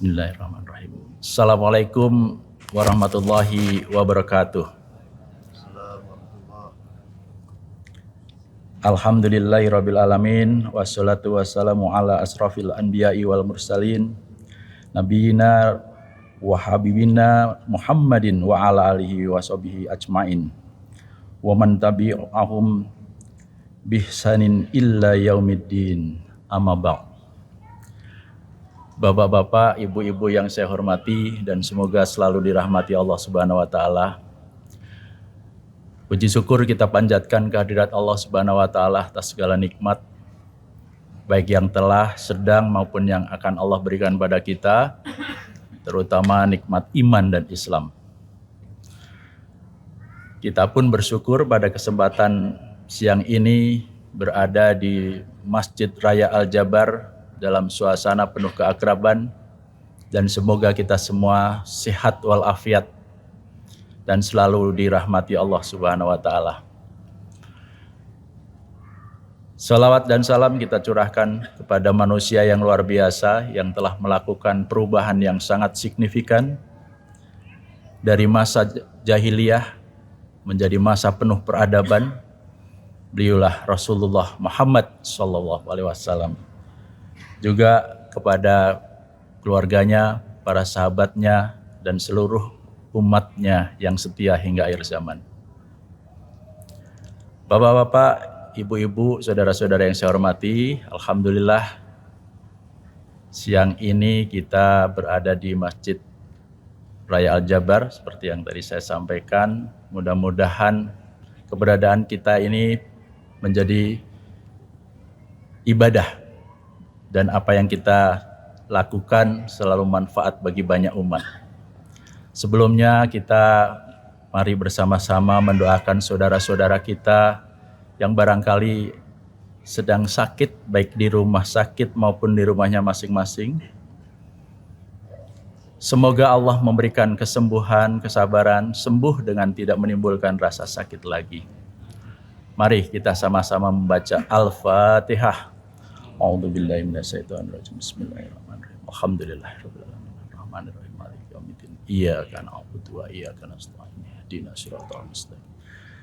Bismillahirrahmanirrahim. Assalamualaikum warahmatullahi wabarakatuh. Alhamdulillahirabbil alamin wassalatu wassalamu ala asrafil anbiya'i wal mursalin nabiyina wa habibina Muhammadin wa ala alihi wa sahbihi ajmain wa man tabi'ahum bihsanin illa yaumiddin amma ba'd. Bapak-bapak, ibu-ibu yang saya hormati dan semoga selalu dirahmati Allah Subhanahu wa taala. Puji syukur kita panjatkan kehadirat Allah Subhanahu wa taala atas segala nikmat baik yang telah, sedang maupun yang akan Allah berikan pada kita, terutama nikmat iman dan Islam. Kita pun bersyukur pada kesempatan siang ini berada di Masjid Raya Al-Jabar dalam suasana penuh keakraban, dan semoga kita semua sehat walafiat dan selalu dirahmati Allah Subhanahu wa taala. Salawat dan salam kita curahkan kepada manusia yang luar biasa yang telah melakukan perubahan yang sangat signifikan dari masa jahiliyah menjadi masa penuh peradaban. Beliaulah Rasulullah Muhammad SAW. Juga kepada keluarganya, para sahabatnya, dan seluruh umatnya yang setia hingga akhir zaman. Bapak-bapak, ibu-ibu, saudara-saudara yang saya hormati, alhamdulillah siang ini kita berada di Masjid Raya Al-Jabar seperti yang tadi saya sampaikan. Mudah-mudahan keberadaan kita ini menjadi ibadah dan apa yang kita lakukan selalu manfaat bagi banyak umat. Sebelumnya kita mari bersama-sama mendoakan saudara-saudara kita yang barangkali sedang sakit, baik di rumah sakit maupun di rumahnya masing-masing. Semoga Allah memberikan kesembuhan, kesabaran, sembuh dengan tidak menimbulkan rasa sakit lagi. Mari kita sama-sama membaca Al-Fatihah. A'udzubillahi minasyaitonirrajim. Bismillahirrahmanirrahim. Alhamdulillahirabbil alamin. Arrahmanirrahim. Maliki yaumiddin. Iyyaka na'budu wa iyyaka nasta'in. Ihdinas siratal mustaqim.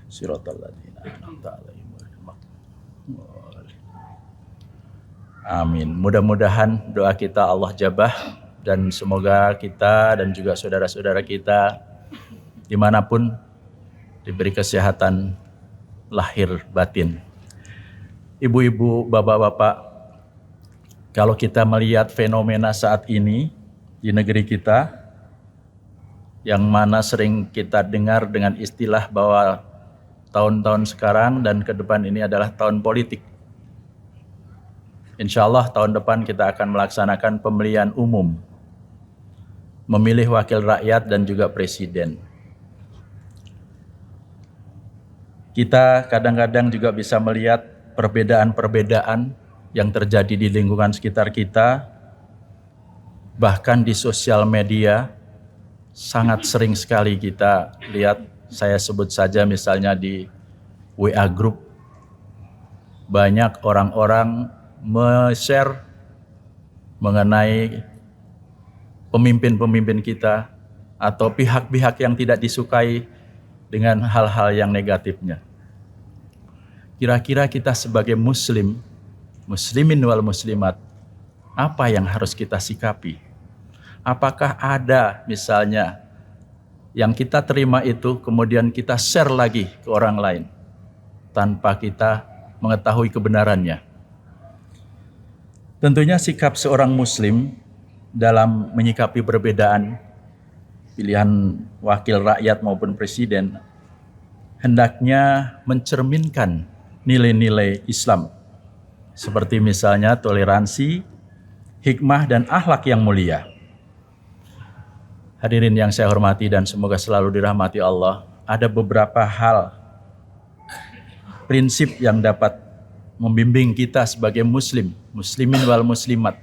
Siratal ladzina an'amta 'alaihim ghairil maghdubi 'alaihim. Amin. Mudah-mudahan doa kita Allah jabah dan semoga kita dan juga saudara-saudara kita dimanapun diberi kesehatan lahir batin. Ibu-ibu, bapak-bapak, kalau kita melihat fenomena saat ini di negeri kita, yang mana sering kita dengar dengan istilah bahwa tahun-tahun sekarang dan ke depan ini adalah tahun politik. Insya Allah tahun depan kita akan melaksanakan pemilihan umum, memilih wakil rakyat dan juga presiden. Kita kadang-kadang juga bisa melihat perbedaan-perbedaan yang terjadi di lingkungan sekitar kita, bahkan di sosial media sangat sering sekali kita lihat. Saya sebut saja misalnya di WA Group, banyak orang-orang share mengenai pemimpin-pemimpin kita atau pihak-pihak yang tidak disukai dengan hal-hal yang negatifnya. Kira-kira kita sebagai muslimin wal muslimat, apa yang harus kita sikapi? Apakah ada misalnya yang kita terima itu kemudian kita share lagi ke orang lain tanpa kita mengetahui kebenarannya? Tentunya sikap seorang muslim dalam menyikapi perbedaan pilihan wakil rakyat maupun presiden hendaknya mencerminkan nilai-nilai Islam, seperti misalnya toleransi, hikmah, dan akhlak yang mulia. Hadirin yang saya hormati dan semoga selalu dirahmati Allah, ada beberapa hal, prinsip yang dapat membimbing kita sebagai muslimin wal muslimat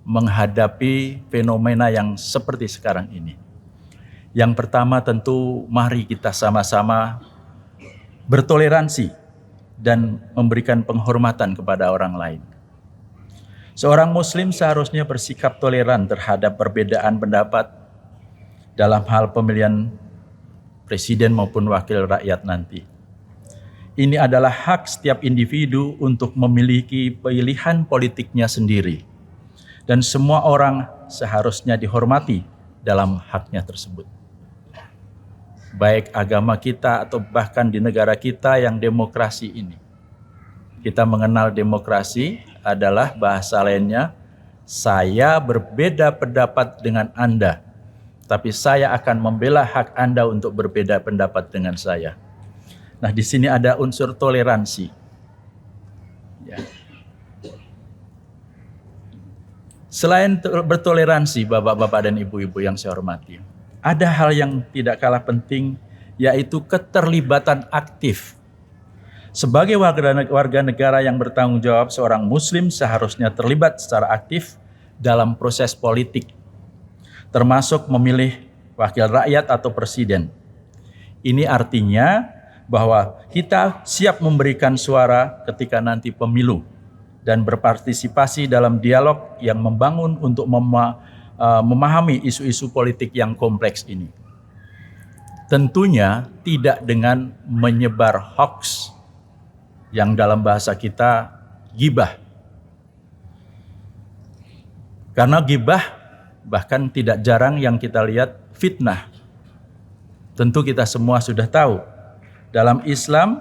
menghadapi fenomena yang seperti sekarang ini. Yang pertama tentu mari kita sama-sama bertoleransi dan memberikan penghormatan kepada orang lain. Seorang muslim seharusnya bersikap toleran terhadap perbedaan pendapat dalam hal pemilihan presiden maupun wakil rakyat nanti. Ini adalah hak setiap individu untuk memiliki pilihan politiknya sendiri. Dan semua orang seharusnya dihormati dalam haknya tersebut. Baik agama kita atau bahkan di negara kita yang demokrasi ini. Kita mengenal demokrasi adalah bahasa lainnya, saya berbeda pendapat dengan Anda, tapi saya akan membela hak Anda untuk berbeda pendapat dengan saya. Nah, di sini ada unsur toleransi. Ya. Selain bertoleransi, bapak-bapak dan ibu-ibu yang saya hormati, ada hal yang tidak kalah penting, yaitu keterlibatan aktif. Sebagai warga negara yang bertanggung jawab, seorang muslim seharusnya terlibat secara aktif dalam proses politik, termasuk memilih wakil rakyat atau presiden. Ini artinya bahwa kita siap memberikan suara ketika nanti pemilu dan berpartisipasi dalam dialog yang membangun untuk memahami isu-isu politik yang kompleks ini. Tentunya tidak dengan menyebar hoax yang dalam bahasa kita ghibah. Karena ghibah bahkan tidak jarang yang kita lihat fitnah. Tentu kita semua sudah tahu. Dalam Islam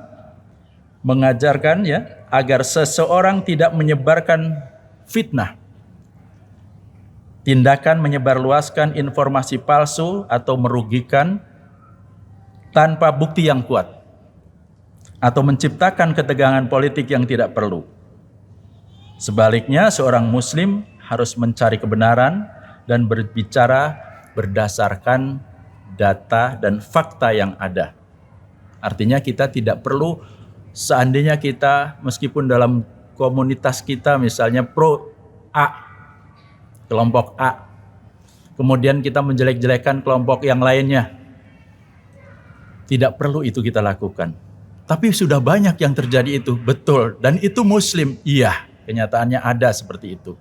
mengajarkan agar seseorang tidak menyebarkan fitnah. Tindakan menyebarluaskan informasi palsu atau merugikan tanpa bukti yang kuat. Atau menciptakan ketegangan politik yang tidak perlu. Sebaliknya, seorang muslim harus mencari kebenaran dan berbicara berdasarkan data dan fakta yang ada. Artinya kita tidak perlu, seandainya kita meskipun dalam komunitas kita misalnya pro A, kelompok A, kemudian kita menjelek-jelekan kelompok yang lainnya. Tidak perlu itu kita lakukan. Tapi sudah banyak yang terjadi itu, betul. Dan itu muslim, iya, kenyataannya ada seperti itu.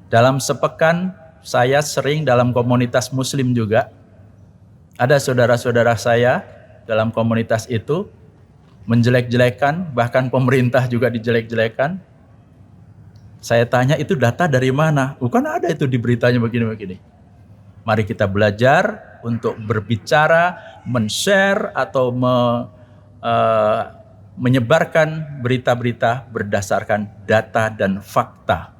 Dalam sepekan saya sering dalam komunitas muslim juga, ada saudara-saudara saya dalam komunitas itu menjelek-jelekan, bahkan pemerintah juga dijelek-jelekan. Saya tanya, itu data dari mana? Bukan ada itu di beritanya begini-begini. Mari kita belajar untuk berbicara, men-share atau menyebarkan berita-berita berdasarkan data dan fakta.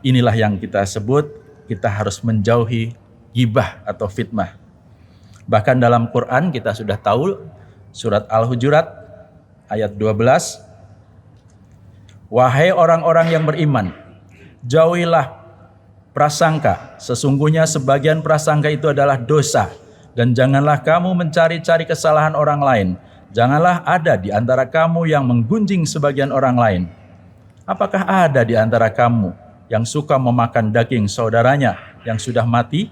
Inilah yang kita sebut, kita harus menjauhi ghibah atau fitnah. Bahkan dalam Quran kita sudah tahu, surat Al-Hujurat ayat 12, wahai orang-orang yang beriman, jauhilah prasangka, sesungguhnya sebagian prasangka itu adalah dosa, dan janganlah kamu mencari-cari kesalahan orang lain. Janganlah ada di antara kamu yang menggunjing sebagian orang lain. Apakah ada di antara kamu yang suka memakan daging saudaranya yang sudah mati?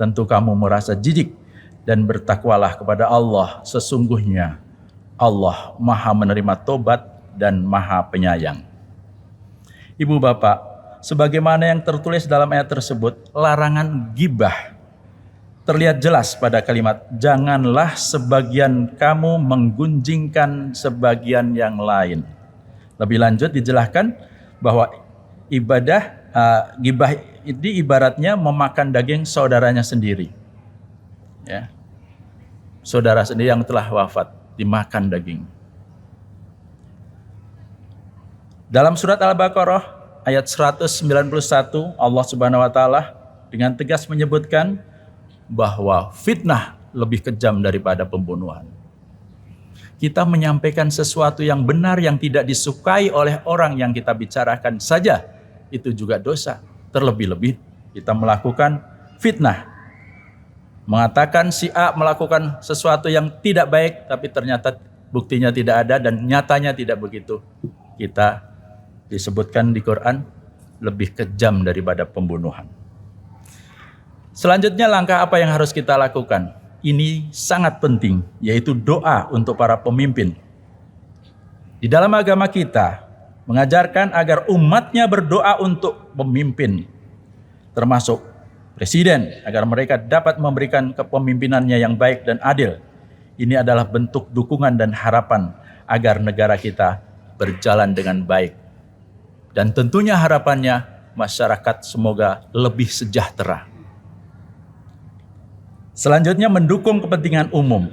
Tentu kamu merasa jijik, dan bertakwalah kepada Allah. Sesungguhnya Allah Maha menerima tobat dan Maha penyayang. Ibu bapak, sebagaimana yang tertulis dalam ayat tersebut, larangan ghibah terlihat jelas pada kalimat, janganlah sebagian kamu menggunjingkan sebagian yang lain. Lebih lanjut dijelaskan bahwa ghibah ini ibaratnya memakan daging saudaranya sendiri. Ya. Saudara sendiri yang telah wafat dimakan daging. Dalam surat Al-Baqarah ayat 191, Allah Subhanahu wa taala dengan tegas menyebutkan bahwa fitnah lebih kejam daripada pembunuhan. Kita menyampaikan sesuatu yang benar yang tidak disukai oleh orang yang kita bicarakan saja, itu juga dosa. Terlebih-lebih kita melakukan fitnah. Mengatakan si A melakukan sesuatu yang tidak baik, tapi ternyata buktinya tidak ada dan nyatanya tidak begitu. Kita disebutkan di Quran lebih kejam daripada pembunuhan. Selanjutnya langkah apa yang harus kita lakukan? Ini sangat penting, yaitu doa untuk para pemimpin. Di dalam agama kita mengajarkan agar umatnya berdoa untuk pemimpin, termasuk presiden, agar mereka dapat memberikan kepemimpinannya yang baik dan adil. Ini adalah bentuk dukungan dan harapan agar negara kita berjalan dengan baik. Dan tentunya harapannya masyarakat semoga lebih sejahtera. Selanjutnya, mendukung kepentingan umum.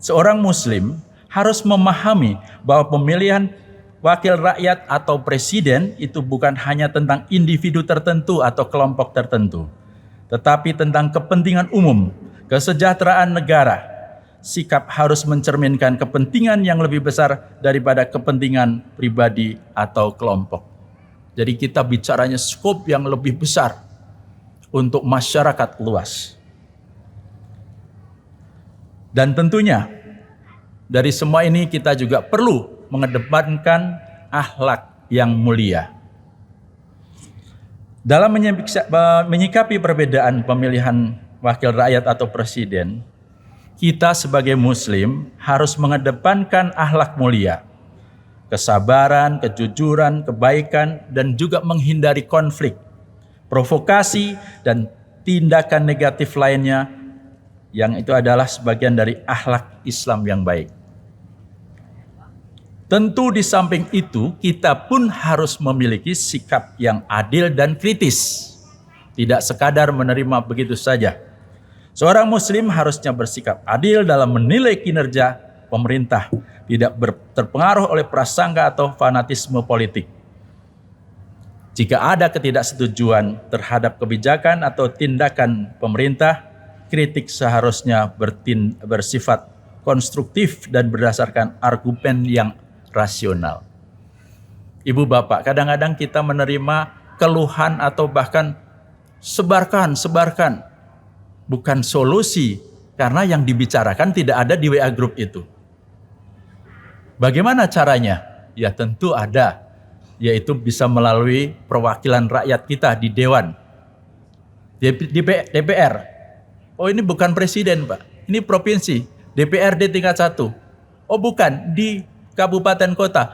Seorang muslim harus memahami bahwa pemilihan wakil rakyat atau presiden itu bukan hanya tentang individu tertentu atau kelompok tertentu, tetapi tentang kepentingan umum, kesejahteraan negara. Sikap harus mencerminkan kepentingan yang lebih besar daripada kepentingan pribadi atau kelompok. Jadi kita bicaranya skop yang lebih besar untuk masyarakat luas. Dan tentunya dari semua ini kita juga perlu mengedepankan akhlak yang mulia. Dalam menyikapi perbedaan pemilihan wakil rakyat atau presiden, kita sebagai muslim harus mengedepankan akhlak mulia, kesabaran, kejujuran, kebaikan, dan juga menghindari konflik, provokasi, dan tindakan negatif lainnya, yang itu adalah sebagian dari akhlak Islam yang baik. Tentu di samping itu kita pun harus memiliki sikap yang adil dan kritis, tidak sekadar menerima begitu saja. Seorang muslim harusnya bersikap adil dalam menilai kinerja pemerintah, tidak terpengaruh oleh prasangka atau fanatisme politik. Jika ada ketidaksetujuan terhadap kebijakan atau tindakan pemerintah, kritik seharusnya bersifat konstruktif dan berdasarkan argumen yang rasional. Ibu bapak, kadang-kadang kita menerima keluhan atau bahkan sebarkan, bukan solusi, karena yang dibicarakan tidak ada di WA group itu. Bagaimana caranya? Ya tentu ada, yaitu bisa melalui perwakilan rakyat kita di Dewan, di DPR. Oh ini bukan presiden Pak, ini provinsi, DPRD tingkat 1. Oh bukan, di kabupaten kota,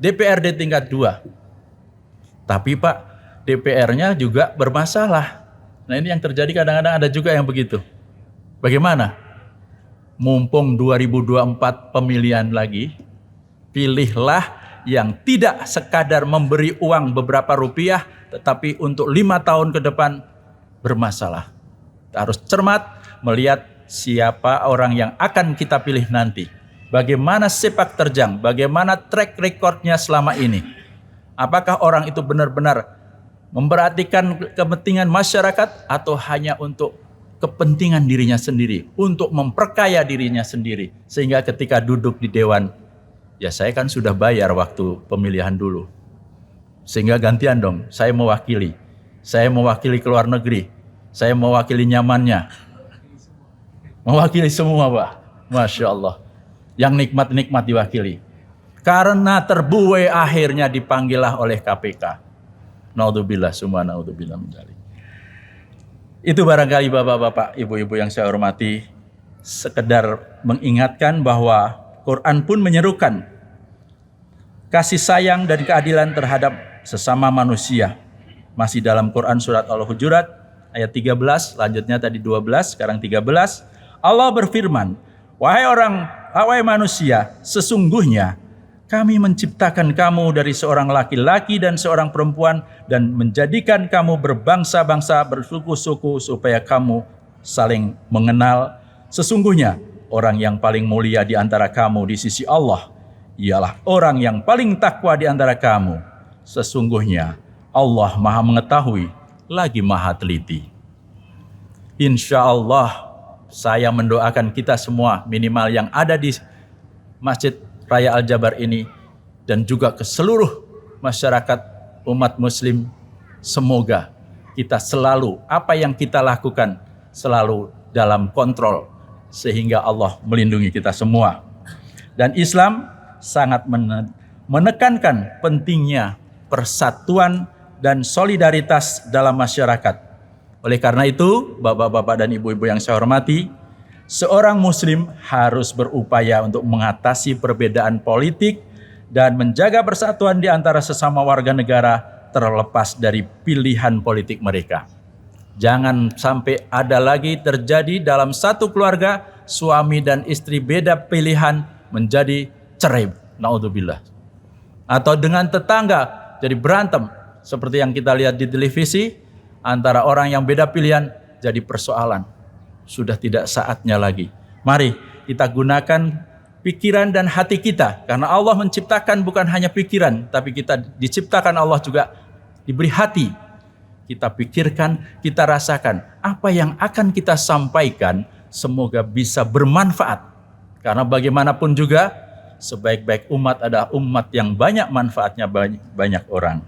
DPRD tingkat 2. Tapi Pak, DPR-nya juga bermasalah. Nah ini yang terjadi kadang-kadang ada juga yang begitu. Bagaimana? Mumpung 2024 pemilihan lagi, pilihlah yang tidak sekadar memberi uang beberapa rupiah, tetapi untuk 5 tahun ke depan bermasalah. Kita harus cermat melihat siapa orang yang akan kita pilih nanti. Bagaimana sepak terjang, bagaimana track recordnya selama ini. Apakah orang itu benar-benar memperhatikan kepentingan masyarakat atau hanya untuk kepentingan dirinya sendiri, untuk memperkaya dirinya sendiri. Sehingga ketika duduk di dewan, ya saya kan sudah bayar waktu pemilihan dulu. Sehingga gantian dong, saya mewakili. Saya mewakili ke luar negeri. Saya mewakili nyamannya. Mewakili semua Pak. Masya Allah. Yang nikmat-nikmat diwakili. Karena terbuai akhirnya dipanggillah oleh KPK. Naudzubillah, summa naudzubillah min dzalik. Itu barangkali bapak-bapak, ibu-ibu yang saya hormati, sekedar mengingatkan bahwa Quran pun menyerukan kasih sayang dan keadilan terhadap sesama manusia. Masih dalam Quran surat Al-Hujurat ayat 13, lanjutnya tadi 12, sekarang 13. Allah berfirman, wahai manusia, sesungguhnya kami menciptakan kamu dari seorang laki-laki dan seorang perempuan dan menjadikan kamu berbangsa-bangsa, bersuku-suku supaya kamu saling mengenal. Sesungguhnya orang yang paling mulia di antara kamu di sisi Allah ialah orang yang paling takwa di antara kamu. Sesungguhnya Allah Maha mengetahui lagi Maha teliti. Insya Allah saya mendoakan kita semua, minimal yang ada di Masjid Raya Al-Jabar ini dan juga ke seluruh masyarakat umat muslim, semoga kita selalu, apa yang kita lakukan selalu dalam kontrol sehingga Allah melindungi kita semua. Dan Islam sangat menekankan pentingnya persatuan dan solidaritas dalam masyarakat. Oleh karena itu, bapak-bapak dan ibu-ibu yang saya hormati, seorang muslim harus berupaya untuk mengatasi perbedaan politik dan menjaga persatuan di antara sesama warga negara terlepas dari pilihan politik mereka. Jangan sampai ada lagi terjadi dalam satu keluarga suami dan istri beda pilihan menjadi cerai, naudzubillah. Atau dengan tetangga jadi berantem seperti yang kita lihat di televisi, antara orang yang beda pilihan jadi persoalan. Sudah tidak saatnya lagi. Mari kita gunakan pikiran dan hati kita, karena Allah menciptakan bukan hanya pikiran, tapi kita diciptakan Allah juga diberi hati. Kita pikirkan, kita rasakan apa yang akan kita sampaikan, semoga bisa bermanfaat. Karena bagaimanapun juga sebaik-baik umat adalah umat yang banyak manfaatnya banyak orang.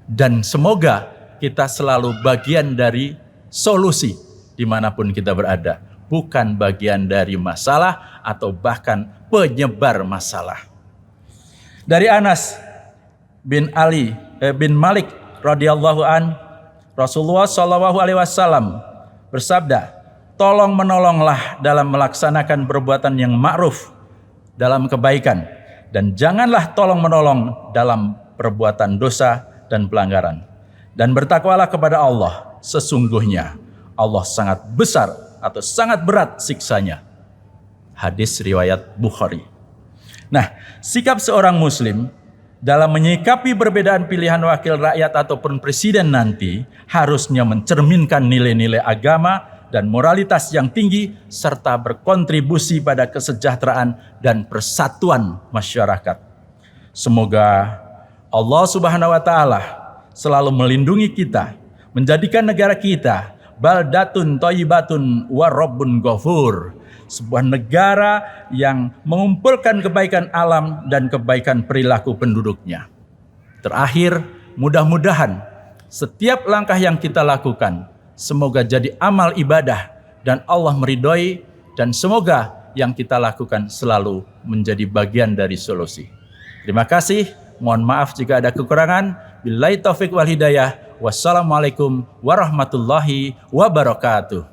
Dan semoga kita selalu bagian dari solusi dimanapun kita berada, bukan bagian dari masalah atau bahkan penyebar masalah. Dari Anas bin Malik radhiyallahu an, Rasulullah shallallahu alaihi wasallam bersabda, tolong menolonglah dalam melaksanakan perbuatan yang ma'ruf, dalam kebaikan, dan janganlah tolong menolong dalam perbuatan dosa dan pelanggaran. Dan bertakwalah kepada Allah, sesungguhnya Allah sangat besar atau sangat berat siksanya. Hadis riwayat Bukhari. Nah, sikap seorang muslim dalam menyikapi perbedaan pilihan wakil rakyat ataupun presiden nanti harusnya mencerminkan nilai-nilai agama dan moralitas yang tinggi serta berkontribusi pada kesejahteraan dan persatuan masyarakat. Semoga Allah Subhanahu wa taala selalu melindungi kita, menjadikan negara kita baldatun thayyibatun wa rabbun ghafur, sebuah negara yang mengumpulkan kebaikan alam dan kebaikan perilaku penduduknya. Terakhir, mudah-mudahan setiap langkah yang kita lakukan semoga jadi amal ibadah dan Allah meridhoi, dan semoga yang kita lakukan selalu menjadi bagian dari solusi. Terima kasih, mohon maaf jika ada kekurangan. Billahi taufik wal hidayah. Wassalamualaikum warahmatullahi wabarakatuh.